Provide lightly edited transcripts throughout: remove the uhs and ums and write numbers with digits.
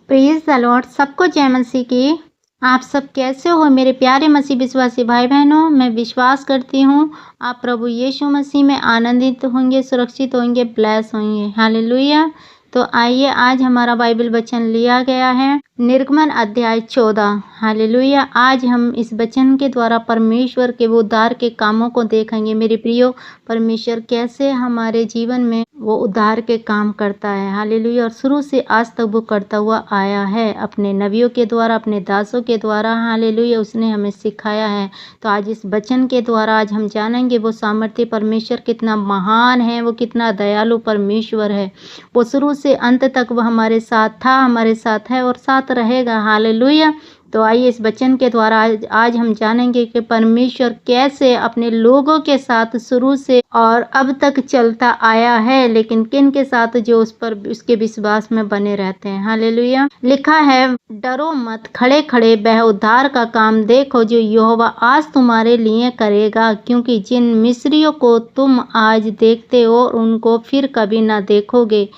Praise the Lord. सबको जय मसीह की। आप सब कैसे हो मेरे प्यारे मसीह विश्वासी भाई बहनों। मैं विश्वास करती हूँ आप प्रभु यीशु मसीह में आनंदित होंगे, सुरक्षित होंगे, ब्लेस होंगे। हालेलुया। तो आइए, आज हमारा बाइबल वचन लिया गया है निर्गमन अध्याय 14। हालेलुया। आज हम इस वचन के द्वारा परमेश्वर के वो उद्धार के कामों को देखेंगे। मेरे प्रियो, परमेश्वर कैसे हमारे जीवन में वो उद्धार के काम करता है। हालेलुया। और शुरू से आज तक वो करता हुआ आया है अपने नबियों के द्वारा, अपने दासों के द्वारा। हालेलुया। उसने हमें सिखाया है। तो आज इस वचन के द्वारा आज हम जानेंगे वो सामर्थ्य परमेश्वर कितना महान है, वो कितना दयालु परमेश्वर है। वो शुरू से अंत तक वो हमारे साथ था, हमारे साथ है और साथ रहेगा। हालेलुया। तो आइए इस वचन के द्वारा आज हम जानेंगे कि परमेश्वर कैसे अपने लोगों के साथ शुरू से और अब तक चलता आया है, लेकिन किन के साथ जो उस पर उसके विश्वास में बने रहते हैं। हालेलुया। लिखा है, डरो मत, खड़े खड़े वह उद्धार का काम देखो जो यहोवा आज तुम्हारे लिए करेगा, क्योंकि जिन मिस्रियों को तुम आज देखते हो उनको फिर कभी ना देखोगे।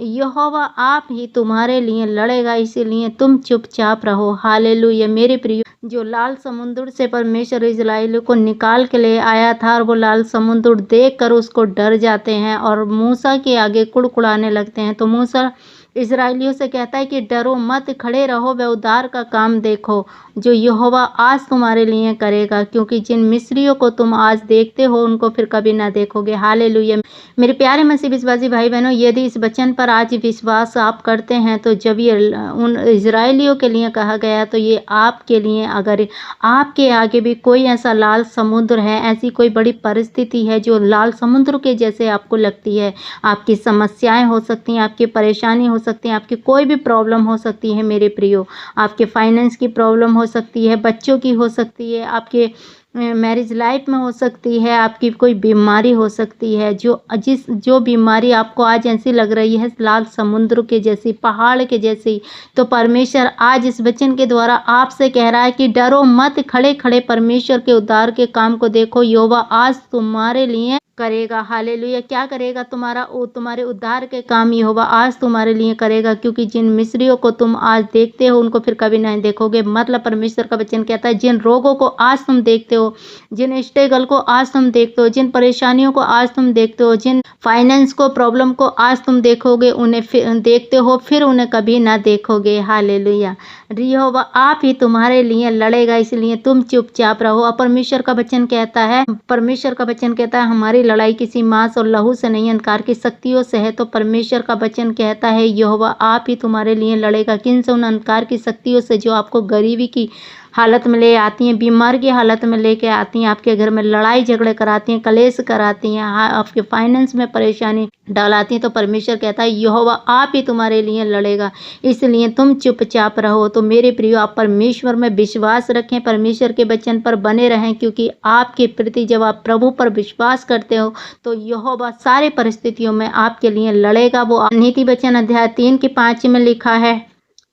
यहोवा आप ही तुम्हारे लिए लड़ेगा, इसीलिए तुम चुपचाप रहो। हालेलुया। मेरे प्रिय, जो लाल समुद्र से परमेश्वर इस्राएलियों को निकाल के ले आया था और वो लाल समुद्र देख कर उसको डर जाते हैं और मूसा के आगे कुड़कुड़ाने लगते हैं। तो मूसा इस्राएलियों से कहता है कि डरो मत, खड़े रहो, वह उद्धार का काम देखो जो यहोवा आज तुम्हारे लिए करेगा, क्योंकि जिन मिस्रियों को तुम आज देखते हो उनको फिर कभी ना देखोगे। हालेलुया। मेरे प्यारे मसीह विश्वासी भाई बहनों, यदि इस वचन पर आज विश्वास आप करते हैं तो जब ये उन इजरायलियों के लिए कहा गया तो ये आपके लिए, अगर आपके आगे भी कोई ऐसा लाल समुद्र है, ऐसी कोई बड़ी परिस्थिति है जो लाल समुद्र के जैसे आपको लगती है, आपकी समस्याएं हो सकती हैं, आपकी परेशानी हो सकती है, आपकी कोई भी प्रॉब्लम हो सकती है मेरे प्रियो, आपके फाइनेंस की प्रॉब्लम हो सकती है, बच्चों की हो सकती है, आपके मैरिज लाइफ में हो सकती है, आपकी कोई बीमारी हो सकती है, जो बीमारी आपको आज ऐसी लग रही है लाल समुद्र के जैसी, पहाड़ के जैसी, तो परमेश्वर आज इस वचन के द्वारा आपसे कह रहा है कि डरो मत, खड़े खड़े परमेश्वर के उद्धार के काम को देखो, यहोवा आज तुम्हारे लिए करेगा। हालेलुया। क्या करेगा? तुम्हारे उद्धार के काम यहोवा आज तुम्हारे लिए करेगा, क्योंकि जिन मिस्रियों को तुम आज देखते हो उनको फिर कभी नहीं देखोगे। मतलब परमेश्वर का वचन कहता है, जिन रोगों को आज तुम देखते हो, जिन स्ट्रगल को आज तुम देखते हो, जिन परेशानियों को आज तुम देखते हो, जिन फाइनेंस को प्रॉब्लम को आज तुम देखोगे, उन्हें फिर देखते हो, फिर उन्हें कभी ना देखोगे। हालेलुया। यहोवा आप ही तुम्हारे लिए लड़ेगा, इसलिए तुम चुपचाप रहो। और परमेश्वर का वचन कहता है हमारी लड़ाई किसी मांस और लहू से नहीं, अंधकार की शक्तियों से है। तो परमेश्वर का वचन कहता है यहोवा आप ही तुम्हारे लिए लड़ेगा। किन से? उन अंधकार की शक्तियों से जो आपको गरीबी की हालत में ले आती हैं, बीमार की हालत में लेके आती हैं, आपके घर में लड़ाई झगड़े कराती हैं, कलेश कराती हैं, आपके फाइनेंस में परेशानी डालाती हैं। तो परमेश्वर कहता है यहोवा आप ही तुम्हारे लिए लड़ेगा, इसलिए तुम चुपचाप रहो। तो मेरे प्रियो, आप परमेश्वर में विश्वास रखें, परमेश्वर के वचन पर बने रहें, क्योंकि आपके प्रति जब आप प्रभु पर विश्वास करते हो तो यहोवा सारे परिस्थितियों में आपके लिए लड़ेगा। वो नीति वचन अध्याय 3:5 में लिखा है,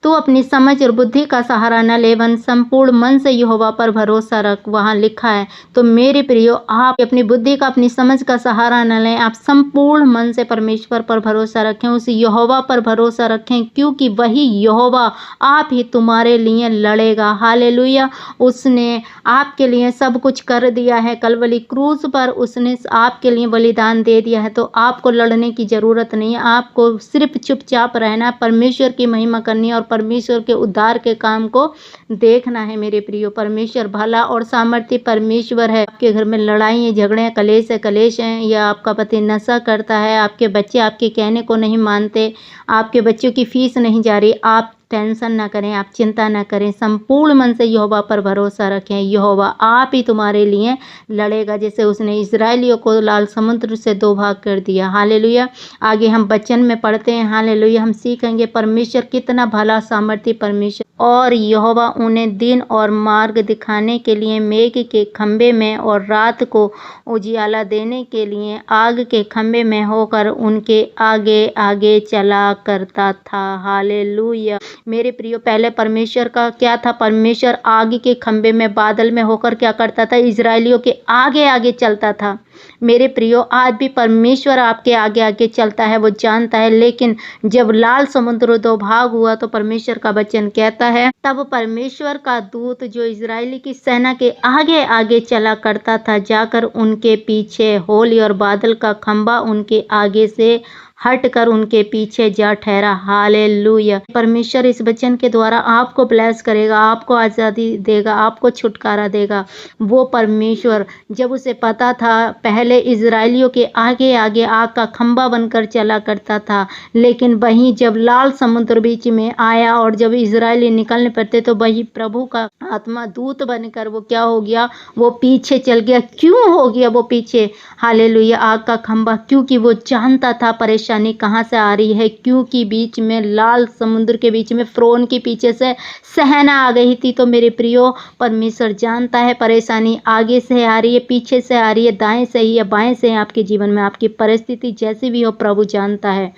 तू अपनी समझ और बुद्धि का सहारा न ले, वन संपूर्ण मन से यहोवा पर भरोसा रख। वहाँ लिखा है। तो मेरे प्रियो, आप अपनी बुद्धि का, अपनी समझ का सहारा न लें, आप संपूर्ण मन से परमेश्वर पर भरोसा रखें, उस यहोवा पर भरोसा रखें, क्योंकि वही यहोवा आप ही तुम्हारे लिए लड़ेगा। हालेलुया। उसने आपके लिए सब कुछ कर दिया है, कलवली क्रूस पर उसने आपके लिए बलिदान दे दिया है। तो आपको लड़ने की जरूरत नहीं है, आपको सिर्फ चुपचाप रहना, परमेश्वर की महिमा करनी और परमेश्वर के उद्धार के काम को देखना है। मेरे प्रियो, परमेश्वर भला और सामर्थ्य परमेश्वर है। आपके घर में लड़ाई है, झगड़े हैं, कलेश हैं, या आपका पति नशा करता है, आपके बच्चे आपके कहने को नहीं मानते, आपके बच्चों की फीस नहीं जा रही, आप टेंशन ना करें, आप चिंता ना करें, संपूर्ण मन से यहोवा पर भरोसा रखें। यहोवा आप ही तुम्हारे लिए लड़ेगा, जैसे उसने इजरायलियों को लाल समुद्र से 2 भाग कर दिया। हालेलुया। आगे हम वचन में पढ़ते हैं। हालेलुया। हम सीखेंगे परमेश्वर कितना भला सामर्थ्य परमेश्वर, और यहोवा उन्हें दिन और मार्ग दिखाने के लिए मेघ के खंभे में और रात को उजियाला देने के लिए आग के खंभे में होकर उनके आगे आगे चला करता था। हालेलुया। मेरे प्रियो, पहले परमेश्वर का क्या था, परमेश्वर आग के खंभे में बादल में होकर क्या करता था, इजरायलियों के आगे आगे चलता था। मेरे प्रियो, आज भी परमेश्वर आपके आगे आगे चलता है, वो जानता है। लेकिन जब लाल समुद्र दो भाग हुआ तो परमेश्वर का वचन कहता है, तब परमेश्वर का दूत जो इजरायली की सेना के आगे आगे चला करता था, जाकर उनके पीछे होली और बादल का खंभा उनके आगे से हटकर उनके पीछे जा ठहरा। हालेलुया। परमेश्वर इस वचन के द्वारा आपको ब्लेस करेगा, आपको आज़ादी देगा, आपको छुटकारा देगा। वो परमेश्वर, जब उसे पता था, पहले इजरायलियों के आगे आगे आग का खंभा बनकर चला करता था, लेकिन वहीं जब लाल समुद्र बीच में आया और जब इजरायली निकलने पड़ते तो वही प्रभु का आत्मा दूत बनकर वो क्या हो गया, वो पीछे चल गया। क्यों हो गया वो पीछे? हालेलुया। आग का खंभा, क्योंकि वो जानता था परेशानी कहाँ से आ रही है, क्योंकि बीच में लाल समुद्र के बीच में फ़िरौन के पीछे से सेना आ गई थी। तो मेरे प्रियो, परमेश्वर जानता है परेशानी आगे से आ रही है, पीछे से आ रही है, दाएं से ही या बाएं से है आपके जीवन में, आपकी परिस्थिति जैसी भी हो, प्रभु जानता है।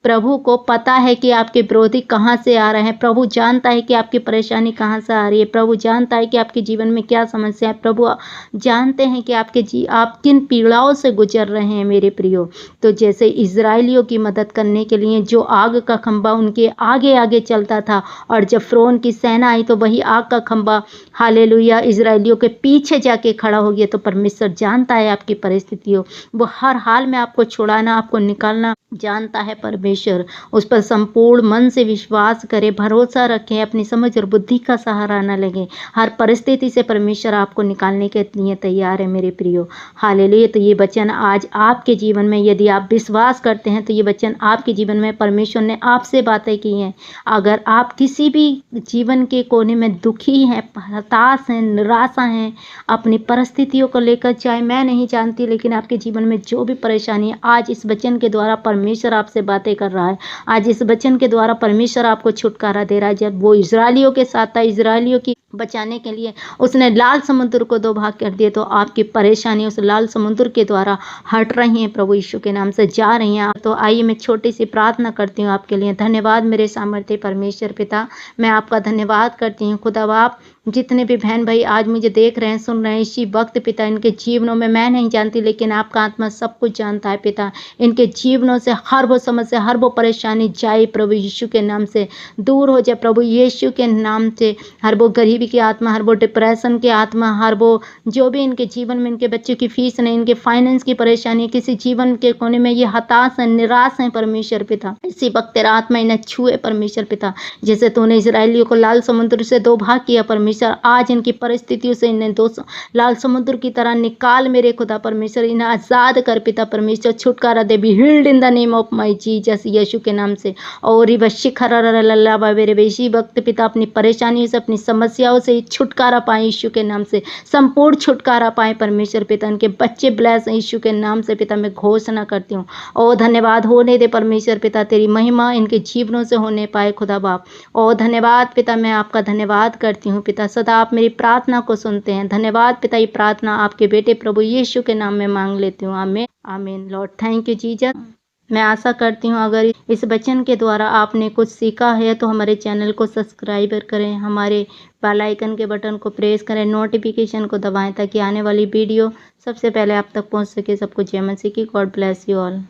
प्रभु को पता है कि आपके विरोधी कहाँ से आ रहे हैं। प्रभु जानता है कि आपकी परेशानी कहाँ से आ रही है। प्रभु जानता है कि आपके जीवन में क्या समस्या है। प्रभु जानते हैं कि आप किन पीड़ाओं से गुजर रहे हैं मेरे प्रियो। तो जैसे इजरायलियों की मदद करने के लिए जो आग का खंभा उनके आगे आगे चलता था, और जब फ़िरौन की सेना आई तो वही आग का खंभा, हालेलुया, इजरायलियों के पीछे जाके खड़ा हो गया। तो परमेश्वर जानता है आपकी परिस्थितियों, वो हर हाल में आपको छुड़ाना, आपको निकालना जानता है। परमेश्वर उस पर संपूर्ण मन से विश्वास करें, भरोसा रखें, अपनी समझ और बुद्धि का सहारा न लगे। हर परिस्थिति से परमेश्वर आपको निकालने के लिए तैयार है मेरे प्रियो। हालेलुया। तो ये वचन आज आपके जीवन में, यदि आप विश्वास करते हैं तो ये वचन आपके जीवन में परमेश्वर ने आपसे बातें की हैं। अगर आप किसी भी जीवन के कोने में दुखी हैं, हताश हैं, निराशा हैं अपनी परिस्थितियों को लेकर, चाहे मैं नहीं जानती, लेकिन आपके जीवन में जो भी परेशानी है, आज इस वचन के द्वारा परमेश्वर आपसे बातें कर रहा है। आज इस वचन के द्वारा परमेश्वर आपको छुटकारा दे रहा है। जब वो इजरायलियों के साथ था, इजरायलियों की बचाने के लिए उसने लाल समुद्र को दो भाग कर दिए, तो आपकी परेशानी उस लाल समुद्र के द्वारा हट रही हैं, प्रभु यीशु के नाम से जा रही हैं। तो आइए मैं छोटी सी प्रार्थना करती हूँ आपके लिए। धन्यवाद मेरे सामर्थ्य परमेश्वर पिता, मैं आपका धन्यवाद करती हूँ खुदा बाप। जितने भी बहन भाई आज मुझे देख रहे हैं, सुन रहे हैं, इसी वक्त पिता, इनके जीवनों में मैं नहीं जानती, लेकिन आपका आत्मा सब कुछ जानता है पिता। इनके जीवनों से हर वो समस्या, हर वो परेशानी जाए प्रभु यीशु के नाम से, दूर हो जाए प्रभु यीशु के नाम से। हर वो गरीबी की आत्मा, हर वो डिप्रेशन की आत्मा, हर वो जो भी इनके जीवन में, इनके बच्चों की फीस नहीं, इनके फाइनेंस की परेशानी, किसी जीवन के कोने में ये हताश है, निराश है परमेश्वर पिता, इसी वक्त तेरा आत्मा इन्हें छुए परमेश्वर पिता। जैसे तूने इजरायलियों को लाल समुद्र से दो भाग किया परमेश्वर, आज इनकी परिस्थितियों से इन्हें दो लाल समुद्र की तरह निकाल मेरे खुदा परमेश्वर। इन्हें आजाद कर पिता परमेश्वर, छुटकारा दे। Be healed in the name of my Jesus, यीशु के नाम से। और इसी वक्त पिता अपनी परेशानियों से, अपनी समस्याओं से छुटकारा पाए यीशु के नाम से, संपूर्ण छुटकारा पाए परमेश्वर पिता। इनके बच्चे ब्लेस हैं यीशु के नाम से पिता, मैं घोषणा करती हूँ। ओ धन्यवाद होने दे परमेश्वर पिता, तेरी महिमा इनके जीवनों से होने पाए खुदा बाप। ओ धन्यवाद पिता, मैं आपका धन्यवाद करती हूँ पिता, सदा आप मेरी प्रार्थना को सुनते हैं। धन्यवाद पिता, ये प्रार्थना आपके बेटे प्रभु यीशु के नाम में मांग लेती हूँ, आमीन आमीन। Lord thank you Jesus. मैं आशा करती हूँ अगर इस वचन के द्वारा आपने कुछ सीखा है तो हमारे चैनल को सब्सक्राइब करें, हमारे बेल आइकन के बटन को प्रेस करें, नोटिफिकेशन को दबाएं, ताकि आने वाली वीडियो सबसे पहले आप तक पहुँच सके। सबको जय मसीह की। God bless you all.